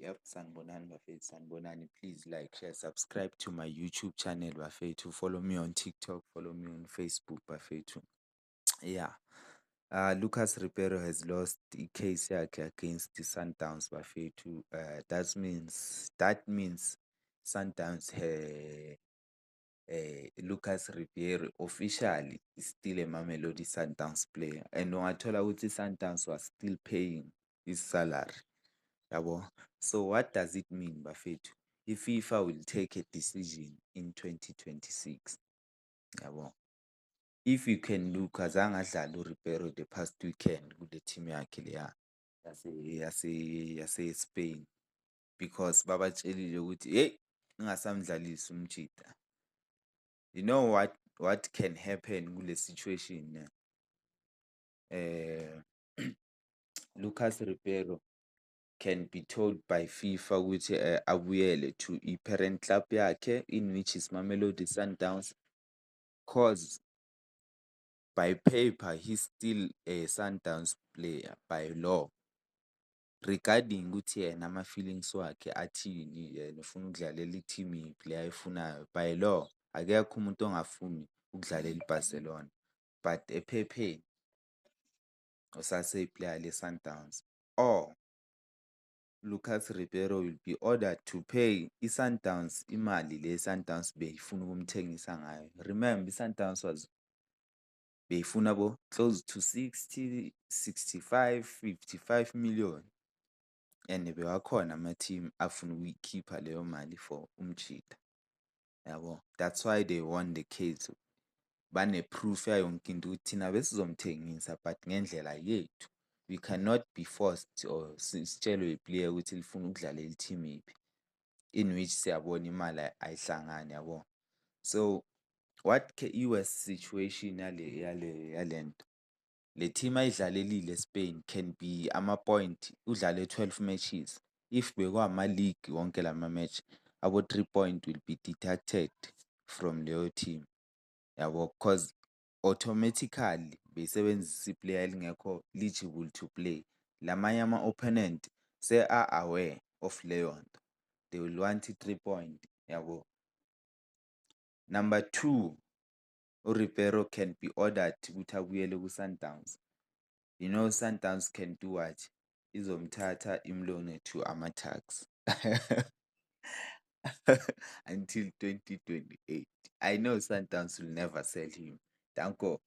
Yep, sanibonani bafethu, sanibonani. Please like, share, subscribe to my YouTube channel bafethu. Follow me on TikTok, follow me on Facebook bafethu. Yeah. Lucas Ribeiro has lost the case yakhe against the Sundowns bafethu. That means Sundowns Lucas Ribeiro officially is still a Mamelodi Sundowns player. And ungathola ukuthi Sundowns was still paying his salary. Yabo. So what does it mean, bafethu? If FIFA will take a decision in 2026. Yabo. If you can look, azange adlale uRibeiro the past weekend kule team yakhe leya yase-Spain because babatshelile ukuthi hey ningasamdlalisi umjida. You know what can happen kule situation? Lucas Ribeiro can be told by FIFA ukuthi abuyele to i-parent club yakhe in which is Mamelodi Sundowns, cause by paper he's still a Sundowns player by law. Regarding ukuthi yena ama-feelings wakhe athini, yena ufuna ukudlalela i-team yiphi le ayifunayo, by law akekho umuntu ongafuni ukudlalela i-Barcelona, but ephepheni usaseyiplayer le-Sundowns. Or Lucas Ribeiro will be ordered to pay i-Sundowns imali le Sundowns beyifuna ukumthengisa ngayo. Remember, i-Sundowns was beyifuna close to 60, 65, 55 million. And bewakhona ama-team afuna ukuyikhipha leyo mali for umjida. Yabo. That's why they won the case. Bane-proof yayo yonke into ukuthi thina besizomthengisa but ngendlela yethu. We cannot be forced or sitshelwe yiplayer ukuthi lifuna ukudlalela i-team yiphi, in which siyabona imali ayihlangani yabo. So what i-worst situation yale nto, le team ayidlalelile Spain can be ama-point udlale 12 matches. If bekwama-league wonke lama match, abo 3 point will be deducted from leyo team. Yabo, cause automatically beyisebenzisa iplayer elingekho eligible to play. Lamanye ama-opponent se-are-aware of leyo nto. They will want i-3 point, yabo. Number 2, uRibeiro can be ordered ukuthi abuyele ku-Sundowns. You know Sundowns can do what? Izomthatha imlone to ama-Tuks until 2028. I know Sundowns will never sell him. Danko.